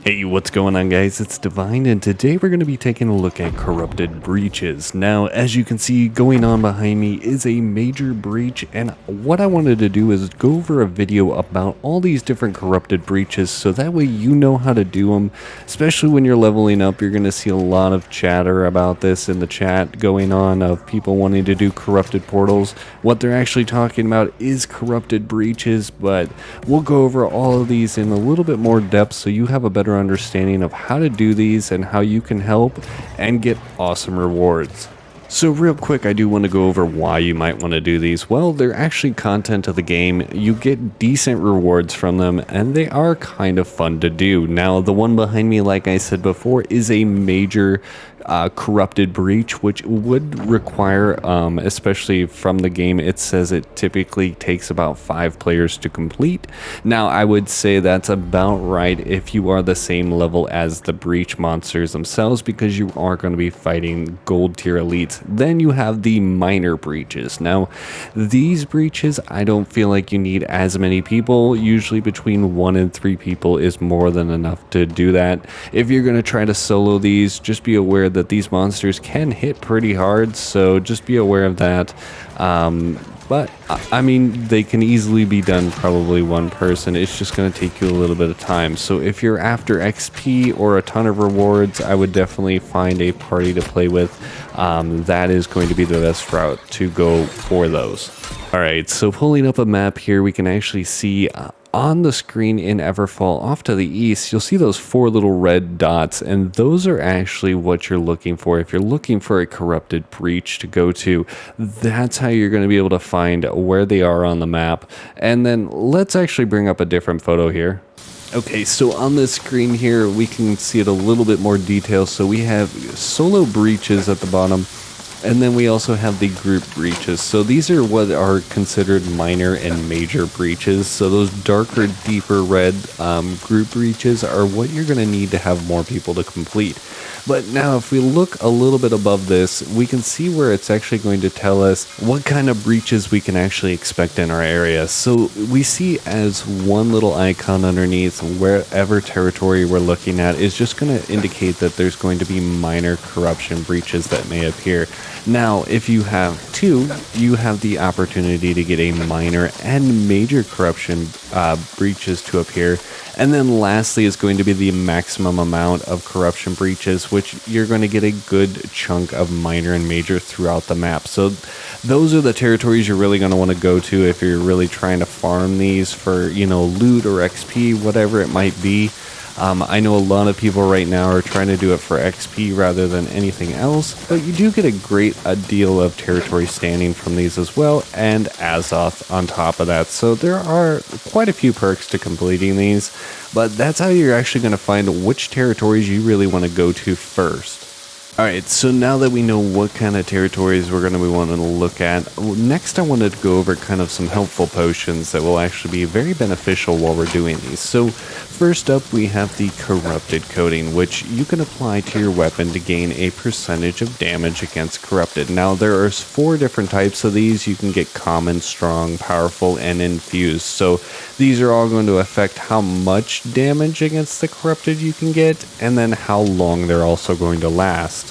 Hey, what's going on, guys? It's Divine, and today we're going to be taking a look at corrupted breaches. Now, as you can see, going on behind me is a major breach, and what I wanted to do is go over a video about all these different corrupted breaches, so that way you know how to do them. Especially when you're leveling up, you're going to see a lot of chatter about this in the chat going on of people wanting to do corrupted portals. What they're actually talking about is corrupted breaches, but we'll go over all of these in a little bit more depth so you have a better understanding of how to do these and how you can help and get awesome rewards. So real quick, I do want to go over why you might want to do these. Well, they're actually content of the game. You get decent rewards from them, and they are kind of fun to do. Now, the one behind me, like I said before, is a major corrupted breach, which would require, especially from the game, it says it typically takes about 5 players to complete. Now, I would say that's about right if you are the same level as the breach monsters themselves, because you are going to be fighting gold tier elites. Then you have the minor breaches. Now, these breaches, I don't feel like you need as many people. Usually between 1 and 3 people is more than enough to do that. If you're going to try to solo these, just be aware that these monsters can hit pretty hard, so just be aware of that. But I mean, they can easily be done probably one person. It's just going to take you a little bit of time. So if you're after XP or a ton of rewards, I would definitely find a party to play with. That is going to be the best route to go for those. Alright, so pulling up a map here, we can actually see on the screen in Everfall off to the east, you'll see those 4 little red dots, and those are actually what you're looking for. If you're looking for a corrupted breach to go to, that's how you're going to be able to find where they are on the map. And then let's actually bring up a different photo here. Okay, so on this screen here, we can see it a little bit more detail. So we have solo breaches at the bottom, and then we also have the group breaches. So these are what are considered minor and major breaches. So those darker, deeper red group breaches are what you're going to need to have more people to complete. But now if we look a little bit above this, we can see where it's actually going to tell us what kind of breaches we can actually expect in our area. So we see as one little icon underneath wherever territory we're looking at is just going to indicate that there's going to be minor corruption breaches that may appear. Now, if you have 2, you have the opportunity to get a minor and major corruption breaches to appear. And then lastly is going to be the maximum amount of corruption breaches, which you're going to get a good chunk of minor and major throughout the map. So those are the territories you're really going to want to go to if you're really trying to farm these for, you know, loot or XP, whatever it might be. I know a lot of people right now are trying to do it for XP rather than anything else, but you do get a great deal of territory standing from these as well, and Azoth on top of that. So there are quite a few perks to completing these, but that's how you're actually going to find which territories you really want to go to first. Alright, so now that we know what kind of territories we're going to be wanting to look at, next I wanted to go over kind of some helpful potions that will actually be very beneficial while we're doing these. So first up, we have the corrupted coating, which you can apply to your weapon to gain a percentage of damage against corrupted. Now there are 4 different types of these. You can get common, strong, powerful, and infused. So these are all going to affect how much damage against the corrupted you can get, and then how long they're also going to last.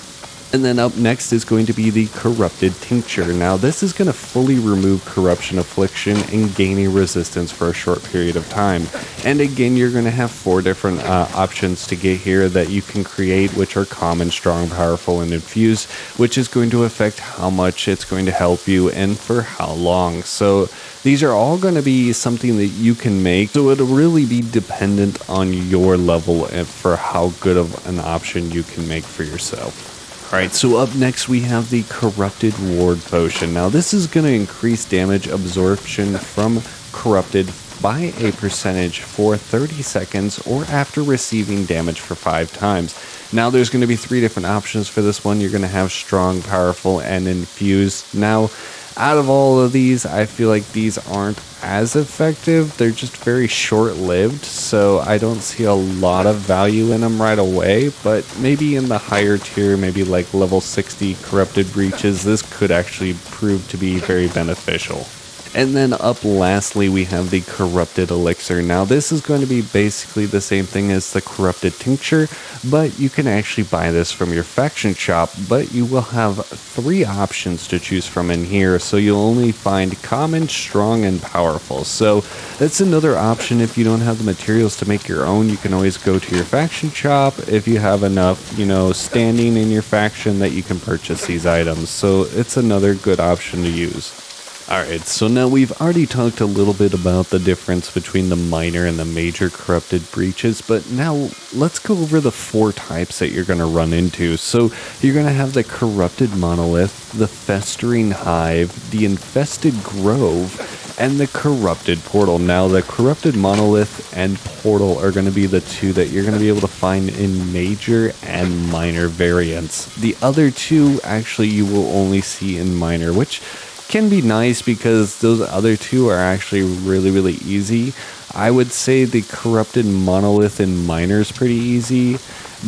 And then up next is going to be the Corrupted Tincture. Now this is going to fully remove Corruption Affliction and gain a resistance for a short period of time. And again, you're going to have 4 different options to get here that you can create, which are Common, Strong, Powerful, and Infused, which is going to affect how much it's going to help you and for how long. So these are all going to be something that you can make, so it'll really be dependent on your level and for how good of an option you can make for yourself. Alright, so up next we have the Corrupted Ward Potion. Now this is going to increase damage absorption from corrupted by a percentage for 30 seconds or after receiving damage for 5 times. Now there's going to be 3 different options for this one. You're going to have strong, powerful, and infused. Now out of all of these, I feel like these aren't as effective. They're just very short-lived, so I don't see a lot of value in them right away, but maybe in the higher tier, maybe like level 60 corrupted breaches, this could actually prove to be very beneficial. And then up lastly, we have the corrupted elixir. Now this is going to be basically the same thing as the corrupted tincture, but you can actually buy this from your faction shop, but you will have 3 options to choose from in here. So you'll only find common, strong, and powerful. So that's another option. If you don't have the materials to make your own, you can always go to your faction shop if you have enough, standing in your faction that you can purchase these items. So it's another good option to use. Alright, so now we've already talked a little bit about the difference between the minor and the major corrupted breaches, but now let's go over the 4 types that you're going to run into. So you're going to have the corrupted monolith, the festering hive, the infested grove, and the corrupted portal. Now the corrupted monolith and portal are going to be the 2 that you're going to be able to find in major and minor variants. The other 2 actually you will only see in minor, which can be nice because those other 2 are actually really easy. I would say the corrupted monolith in minor is pretty easy,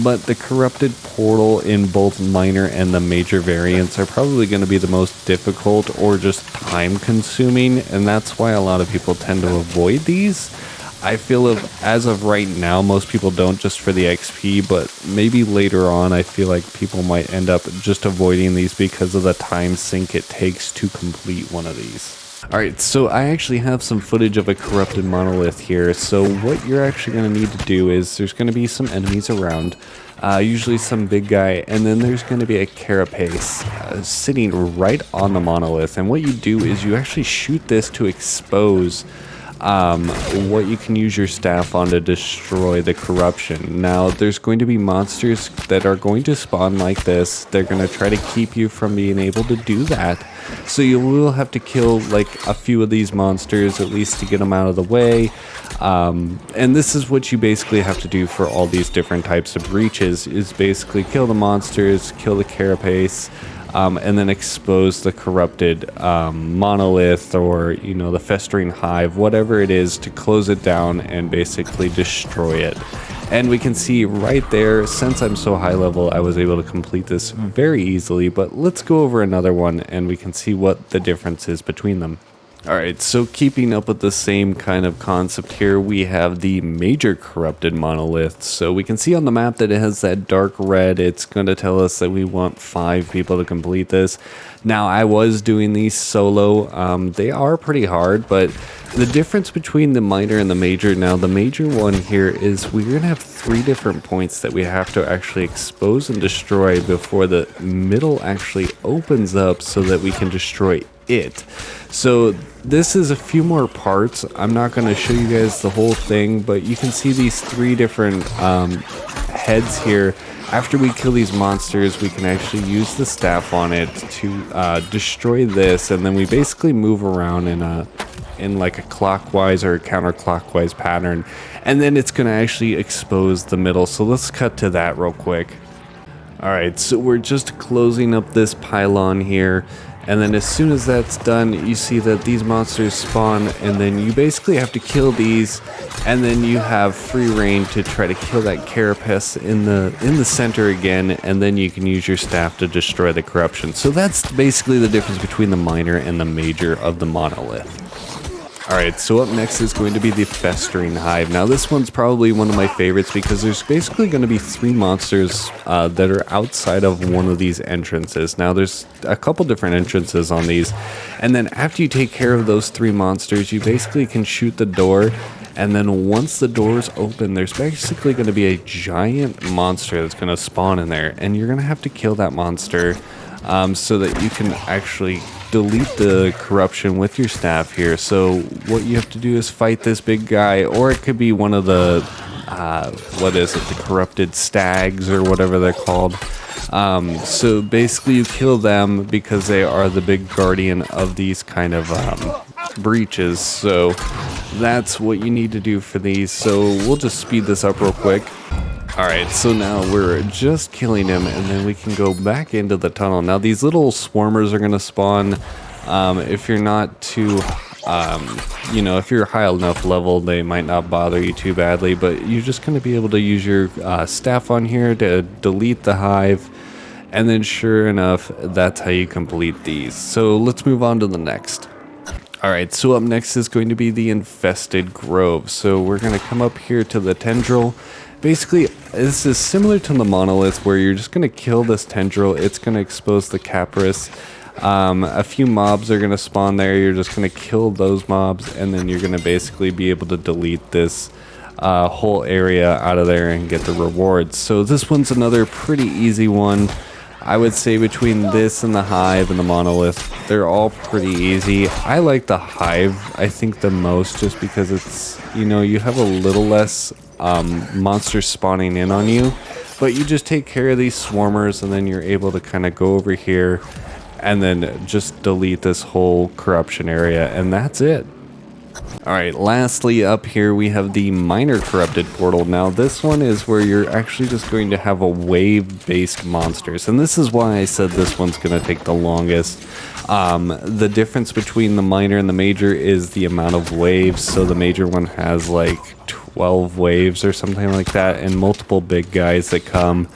but the corrupted portal in both minor and the major variants are probably going to be the most difficult or just time consuming, and that's why a lot of people tend to avoid these. I feel as of right now, most people don't, just for the XP, but maybe later on I feel like people might end up just avoiding these because of the time sink it takes to complete one of these. Alright, so I actually have some footage of a corrupted monolith here. So what you're actually going to need to do is there's going to be some enemies around, usually some big guy, and then there's going to be a carapace sitting right on the monolith. And what you do is you actually shoot this to expose what you can use your staff on to destroy the corruption. Now there's going to be monsters that are going to spawn like this. They're going to try to keep you from being able to do that, so you will have to kill like a few of these monsters at least to get them out of the way. And this is what you basically have to do for all these different types of breaches, is basically kill the monsters, kill the carapace, and then expose the corrupted monolith, or the festering hive, whatever it is, to close it down and basically destroy it. And we can see right there, since I'm so high level, I was able to complete this very easily. But let's go over another one and we can see what the difference is between them. Alright, so keeping up with the same kind of concept here, we have the major corrupted monolith. So we can see on the map that it has that dark red. It's going to tell us that we want 5 people to complete this. Now, I was doing these solo. They are pretty hard, but the difference between the minor and the major, now the major one here is we're going to have 3 different points that we have to actually expose and destroy before the middle actually opens up so that we can destroy it. So this is a few more parts. I'm not going to show you guys the whole thing, but you can see these 3 different heads here. After we kill these monsters, we can actually use the staff on it to destroy this, and then we basically move around in like a clockwise or a counterclockwise pattern, and then it's going to actually expose the middle. So let's cut to that real quick. Alright, so we're just closing up this pylon here, and then as soon as that's done, you see that these monsters spawn, and then you basically have to kill these, and then you have free reign to try to kill that carapace in the center again, and then you can use your staff to destroy the corruption. So that's basically the difference between the minor and the major of the monolith. Alright, so up next is going to be the Festering Hive. Now this one's probably one of my favorites because there's basically going to be 3 monsters that are outside of one of these entrances. Now there's a couple different entrances on these, and then after you take care of those 3 monsters, you basically can shoot the door, and then once the doors open, there's basically going to be a giant monster that's going to spawn in there, and you're going to have to kill that monster so that you can actually delete the corruption with your staff here. So what you have to do is fight this big guy, or it could be one of the the corrupted stags or whatever they're called. So basically you kill them because they are the big guardian of these kind of breaches. So that's what you need to do for these. So we'll just speed this up real quick. Alright, so now we're just killing him, and then we can go back into the tunnel. Now these little swarmers are going to spawn. If you're not too, if you're high enough level, they might not bother you too badly, but you're just going to be able to use your staff on here to delete the hive, and then sure enough, that's how you complete these. So let's move on to the next. Alright, so up next is going to be the Infested Grove. So we're going to come up here to the tendril. Basically, this is similar to the Monoliths where you're just going to kill this tendril. It's going to expose the Capris. A few mobs are going to spawn there. You're just going to kill those mobs, and then you're going to basically be able to delete this whole area out of there and get the rewards. So this one's another pretty easy one. I would say between this and the Hive and the Monolith, they're all pretty easy. I like the Hive, I think, the most, just because it's, you know, you have a little less monsters spawning in on you, but you just take care of these swarmers, and then you're able to kind of go over here and then just delete this whole corruption area, and that's it. Alright, lastly up here we have the minor corrupted portal. Now this one is where you're actually just going to have a wave based monsters, and this is why I said this one's going to take the longest. The difference between the minor and the major is the amount of waves. So the major one has like 12 waves or something like that, and multiple big guys that come,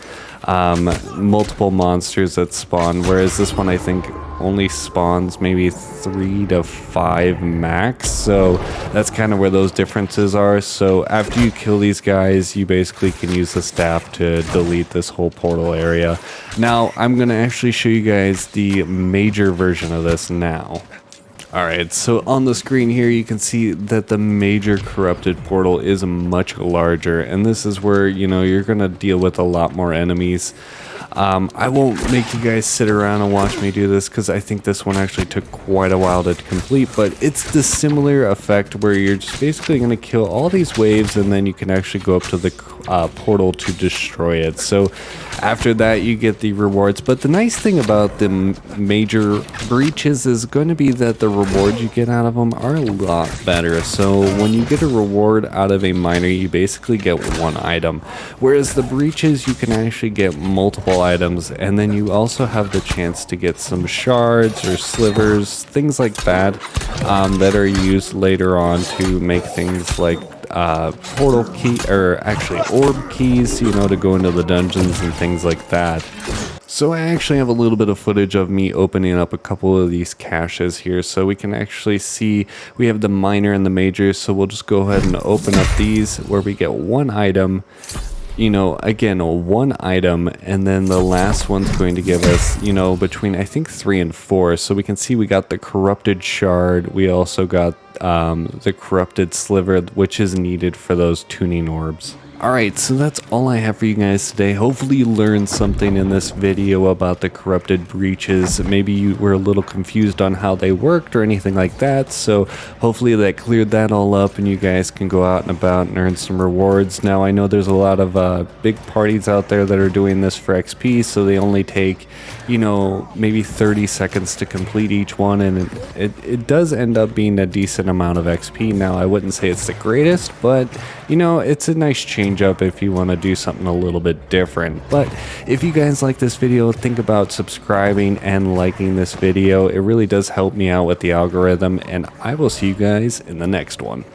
multiple monsters that spawn, whereas this one I think only spawns maybe 3 to 5 max. So that's kind of where those differences are. So after you kill these guys, you basically can use the staff to delete this whole portal area. Now I'm gonna actually show you guys the major version of this now. Alright, so on the screen here you can see that the major corrupted portal is much larger, and this is where, you know, you're gonna deal with a lot more enemies. I won't make you guys sit around and watch me do this because I think this one actually took quite a while to complete, but it's the similar effect where you're just basically going to kill all these waves, and then you can actually go up to the portal to destroy it. So after that you get the rewards, but the nice thing about the major breaches is going to be that the rewards you get out of them are a lot better. So when you get a reward out of a minor, you basically get one item, whereas the breaches you can actually get multiple items, and then you also have the chance to get some shards or slivers, things like that, that are used later on to make things like portal key, or actually orb keys, you know, to go into the dungeons and things like that. So I actually have a little bit of footage of me opening up a couple of these caches here, so we can actually see we have the minor and the major. So we'll just go ahead and open up these where we get one item, you know, again, one item, and then the last one's going to give us, you know, between I think 3 and 4. So we can see we got the corrupted shard, we also got the corrupted sliver, which is needed for those tuning orbs. Alright, so that's all I have for you guys today. Hopefully you learned something in this video about the corrupted breaches. Maybe you were a little confused on how they worked or anything like that, so hopefully that cleared that all up and you guys can go out and about and earn some rewards. Now I know there's a lot of big parties out there that are doing this for XP, so they only take, you know, maybe 30 seconds to complete each one, and it does end up being a decent amount of XP. Now I wouldn't say it's the greatest, but you know, it's a nice change up if you want to do something a little bit different. But if you guys like this video, think about subscribing and liking this video. It really does help me out with the algorithm, and I will see you guys in the next one.